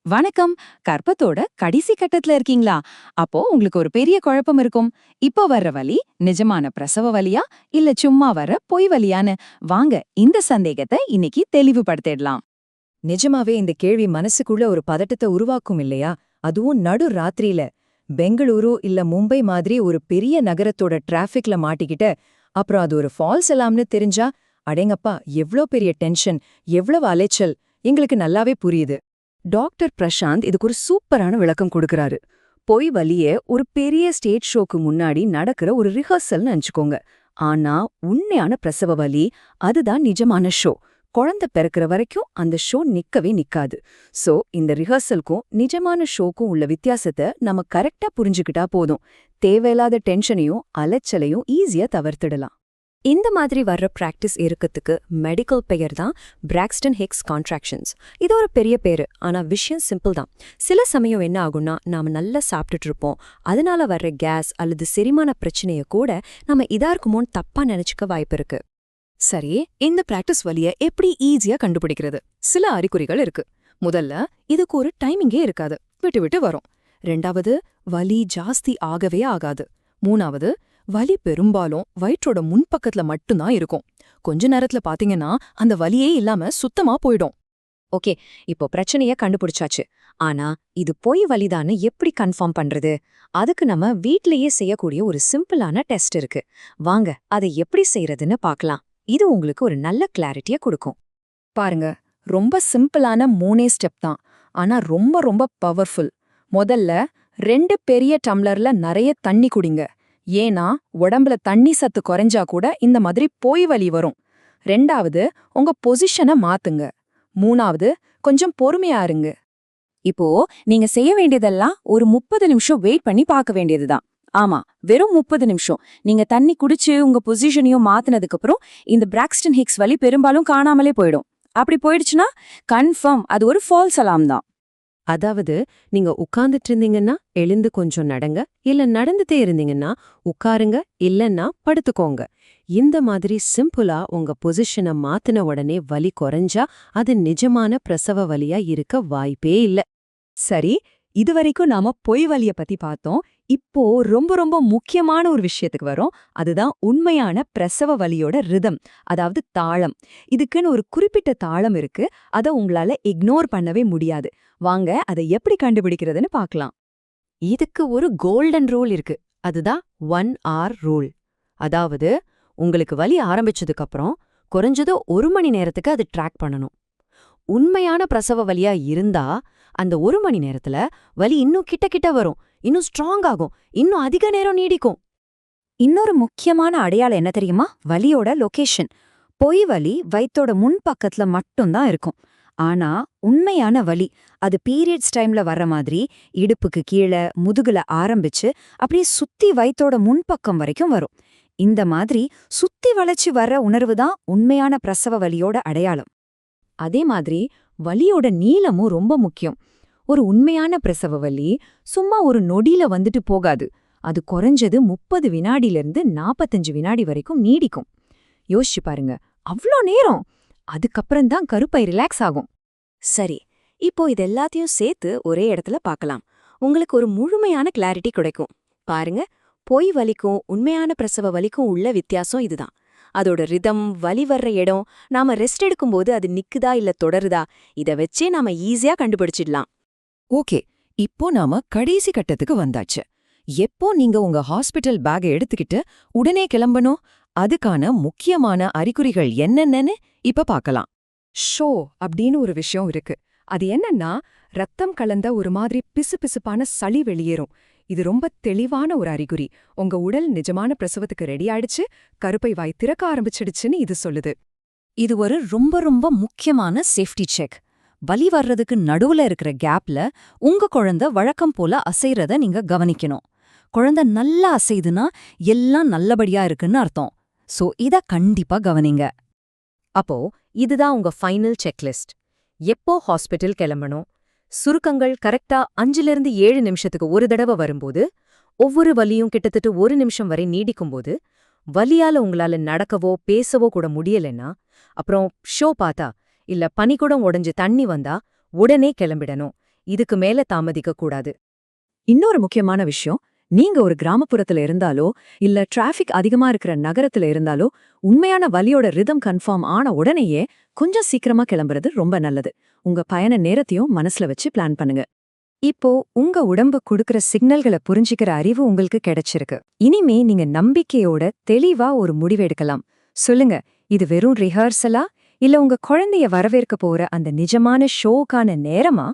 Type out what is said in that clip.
வணக்கம். கர்ப்பத்தோட கடைசி கட்டத்துல இருக்கீங்களா? அப்போ உங்களுக்கு ஒரு பெரிய குழப்பம் இருக்கும். இப்போ வர்ற வலி நிஜமான பிரசவ வலியா இல்ல சும்மா வர்ற பொய் வலியான்னு வாங்க இந்த சந்தேகத்தை இன்னைக்கு தெளிவுபடுத்திடலாம். நிஜமாவே இந்த கேள்வி மனசுக்குள்ள ஒரு பதட்டத்தை உருவாக்கும் இல்லையா? அதுவும் நடு ராத்திரியில பெங்களூரு இல்ல மும்பை மாதிரி ஒரு பெரிய நகரத்தோட டிராஃபிக்ல மாட்டிக்கிட்ட அப்புறம் அது ஒரு ஃபால்ஸ் அலாம்னு தெரிஞ்சா அடேங்கப்பா எவ்ளோ பெரிய டென்ஷன், எவ்வளவு அலைச்சல் எங்களுக்கு நல்லாவே புரியுது. டாக்டர் பிரசாந்த் இதுக்கு ஒரு சூப்பரான விளக்கம் கொடுக்கறாரு. பொய் வலிய ஒரு பெரிய ஸ்டேஜ் ஷோக்கு முன்னாடி நடக்கிற ஒரு ரிஹர்சல்னு நினைச்சுக்கோங்க. ஆனா உண்மையான பிரசவ வலி அதுதான் நிஜமான ஷோ. குழந்தை பிறக்கிற வரைக்கும் அந்த ஷோ நிக்கவே நிக்காது. சோ இந்த ரிஹர்சலுக்கும் நிஜமான ஷோக்கும் உள்ள வித்தியாசத்தை நம்ம கரெக்டா புரிஞ்சுக்கிட்டா போதும். தேவையில்லாத டென்ஷனையும் அலைச்சலையும் ஈஸியா தவிர்த்திடலாம். இந்த மாதிரி வர்ற பிராக்டிஸ் இருக்கத்துக்கு மெடிக்கல் பெயர் தான் பிராக்ஸ்டன் ஹிக்ஸ் கான்ட்ராக்ஷன்ஸ். இது ஒரு பெரிய பேரு, ஆனா விஷயம் சிம்பிள் தான். சில சமயம் என்ன ஆகும்னா நாம நல்லா சாப்பிட்டுட்டு இருப்போம். அதனால வர்ற கேஸ் அல்லது செரிமான பிரச்சனைய கூட நம்ம இதா இருக்குமோன்னு தப்பா நினைச்சுக்க வாய்ப்பு இருக்கு. சரி, இந்த பிராக்டிஸ் வலிய எப்படி ஈஸியா கண்டுபிடிக்கிறது? சில அறிகுறிகள் இருக்கு. முதல்ல, இதுக்கு ஒரு டைமிங்கே இருக்காது, விட்டு விட்டு வரும். ரெண்டாவது, வலி ஜாஸ்தி ஆகவே ஆகாது. மூணாவது, வலி பெரும்பாலும் வயிற்றோட முன்பக்கத்துல மட்டும்தான் இருக்கும். கொஞ்ச நேரத்துல பாத்தீங்கன்னா அந்த வலியே இல்லாம சுத்தமா போயிடும். ஓகே, இப்போ பிரச்சனைய கண்டுபிடிச்சாச்சு. ஆனா இது பொய் வலிதான்னு எப்படி கன்ஃபார்ம் பண்றது? அதுக்கு நம்ம வீட்லயே செய்யக்கூடிய ஒரு சிம்பிளான டெஸ்ட் இருக்கு. வாங்க அதை எப்படி செய்யறதுன்னு பார்க்கலாம். இது உங்களுக்கு ஒரு நல்ல கிளாரிட்டிய கொடுக்கும். பாருங்க, ரொம்ப சிம்பிளான 3 ஸ்டெப் தான். ஆனா ரொம்ப ரொம்ப பவர்ஃபுல். முதல்ல 2 பெரிய டம்ளர்ல நிறைய தண்ணி குடிங்க. ஏன்னா உடம்புல தண்ணி சத்து குறைஞ்சா கூட இந்த மாதிரி பொய் வலி வரும். ரெண்டாவது, உங்க பொசிஷனை மாத்துங்க. மூணாவது, கொஞ்சம் பொறுமையா இருங்க. இப்போ நீங்க செய்ய வேண்டியதெல்லாம் ஒரு 30 நிமிஷம் வெயிட் பண்ணி பார்க்க வேண்டியதுதான். ஆமா, வெறும் 30 நிமிஷம். நீங்க தண்ணி குடிச்சு உங்க பொசிஷனையும் மாத்தினதுக்கு அப்புறம் இந்த பிராக்ஸ்டன் ஹிக்ஸ் வலி பெரும்பாலும் காணாமலே போயிடும். அப்படி போயிடுச்சுன்னா கன்ஃபார்ம் அது ஒரு ஃபால்ஸ் அலாம் தான். அதாவது நீங்க உட்கார்ந்துட்டு இருந்தீங்கன்னா எழுந்து கொஞ்சம் நடங்க, இல்ல நடந்துட்டே இருந்தீங்கன்னா உட்காருங்க, இல்லன்னா படுத்துக்கோங்க. இந்த மாதிரி சிம்பிளா உங்க பொசிஷனை மாத்தின உடனே வலி குறைஞ்சா அது நிஜமான பிரசவ வலியா இருக்க வாய்ப்பே இல்ல. சரி, இதுவரைக்கும் நாம பொய் வலிய பத்தி பார்த்தோம். இப்போ ரொம்ப ரொம்ப முக்கியமான ஒரு விஷயத்துக்கு வரோம். அதுதான் உண்மையான பிரசவ வலியோட ரிதம், அதாவது தாளம். இதுக்குன்னு ஒரு குறிப்பிட்ட தாளம் இருக்கு. அத உங்களால இக்னோர் பண்ணவே முடியாது. வாங்க அதை எப்படி கண்டுபிடிக்கிறதுன்னு பார்க்கலாம். இதுக்கு ஒரு கோல்டன் ரூல் இருக்கு. அதுதான் 1 hour ரூல். அதாவது உங்களுக்கு வலி ஆரம்பிச்சதுக்கு அப்புறம் குறைஞ்சது 1 மணி நேரத்துக்கு அது ட்ராக் பண்ணணும். உண்மையான பிரசவ வலியா இருந்தா அந்த 1 மணி நேரத்துல வலி இன்னும் கிட்ட கிட்ட வரும், இன்னும் ஸ்ட்ராங் ஆகும், இன்னும் அதிக நேரம் நீடிக்கும். இன்னொரு முக்கியமான அடையாளம் என்ன தெரியுமா? வலியோட லொகேஷன். பொய் வலி வயித்தோட முன்பக்கத்துல மட்டும்தான் இருக்கும். ஆனா உண்மையான வலி அது பீரியட்ஸ் டைம்ல வர்ற மாதிரி இடுப்புக்கு கீழே முதுகுல ஆரம்பிச்சு அப்படியே சுத்தி வயித்தோட முன்பக்கம் வரைக்கும் வரும். இந்த மாதிரி சுத்தி வளைச்சு வர்ற உணர்வு தான் உண்மையான பிரசவ வலியோட அடையாளம். அதே மாதிரி வலியோட நீளமும் ரொம்ப முக்கியம். ஒரு உண்மையான பிரசவ வலி சும்மா ஒரு நொடியில வந்துட்டு போகாது. அது குறைஞ்சது 30 வினாடியிலிருந்து 45 வினாடி வரைக்கும் நீடிக்கும். யோசிச்சு பாருங்க, அவ்ளோ நேரம்! அதுக்கப்புறம்தான் கருப்பை ரிலாக்ஸ் ஆகும். சரி, இப்போ இது எல்லாத்தையும் சேர்த்து ஒரே இடத்துல பார்க்கலாம். உங்களுக்கு ஒரு முழுமையான கிளாரிட்டி கிடைக்கும். பாருங்க, பொய் வலிக்கும் உண்மையான பிரசவ வலிக்கும் உள்ள வித்தியாசம் இதுதான். அதோட ரிதம், வலி வர்ற இடம், நாம ரெஸ்ட் எடுக்கும்போது அது நிக்குதா இல்ல தொடருதா, இத வச்சே நாம ஈஸியா கண்டுபிடிச்சிடலாம். ஓகே, இப்போ நாம கடைசி கட்டத்துக்கு வந்தாச்சு. எப்போ நீங்க உங்க ஹாஸ்பிட்டல் பேக்கை எடுத்துக்கிட்டு உடனே கிளம்பணும்? அதுக்கான முக்கியமான அறிகுறிகள் என்னென்னு இப்ப பார்க்கலாம். ஷோ அப்படின்னு ஒரு விஷயம் இருக்கு. அது என்னன்னா, ரத்தம் கலந்த ஒரு மாதிரி பிசுபிசுப்பான சளி வெளியேறும். இது ரொம்ப தெளிவான ஒரு அறிகுறி. உங்க உடல் நிஜமான பிரசவத்துக்கு ரெடி ஆயிடுச்சு, கருப்பை வாய் திறக்க ஆரம்பிச்சிடுச்சுன்னு இது சொல்லுது. இது ஒரு ரொம்ப ரொம்ப முக்கியமான சேஃப்டி செக். வலி வர்றதுக்கு நடுவுல இருக்கிற கேப்ல உங்க குழந்தை வழக்கம் போல அசைறத நீங்க கவனிக்கணும். குழந்தை நல்லா அசைதுன்னா எல்லாம் நல்லபடியா இருக்குன்னு அர்த்தம். சோ இத கண்டிப்பா கவனிங்க. அப்போ இதுதான் உங்க ஃபைனல் செக்லிஸ்ட். எப்போ ஹாஸ்பிட்டல் கிளம்பணும்? சுருக்கங்கள் கரெக்டா 5லிருந்து 7 நிமிஷத்துக்கு ஒரு தடவை வரும்போது, ஒவ்வொரு வலியும் கிட்டத்தட்ட 1 நிமிஷம் வரை நீடிக்கும்போது, வலியால உங்களால நடக்கவோ பேசவோ கூட முடியலன்னா, அப்புறம் ஷோ பார்த்தா இல்ல பனிக்குடம் உடைஞ்சு தண்ணி வந்தா உடனே கிளம்பிடணும். இதுக்கு மேல தாமதிக்க கூடாது. இன்னொரு முக்கியமான விஷயம், நீங்க ஒரு கிராமப்புறத்துல இருந்தாலோ இல்ல டிராஃபிக் அதிகமா இருக்கிற நகரத்துல இருந்தாலோ உண்மையான வலியோட ரிதம் கன்ஃபார்ம் ஆன உடனேயே கொஞ்சம் சீக்கிரமா கிளம்புறது ரொம்ப நல்லது. உங்க பயண நேரத்தையும் மனசுல வச்சு பிளான் பண்ணுங்க. இப்போ உங்க உடம்பு குடுக்கிற சிக்னல்களை புரிஞ்சிக்கிற அறிவு உங்களுக்கு கிடைச்சிருக்கு. இனிமே நீங்க நம்பிக்கையோட தெளிவா ஒரு முடிவெடுக்கலாம். சொல்லுங்க, இது வெறும் ரிஹர்சலா இல்ல உங்க குழந்தைய வரவேற்க போற அந்த நிஜமான ஷோக்கான நேரமா?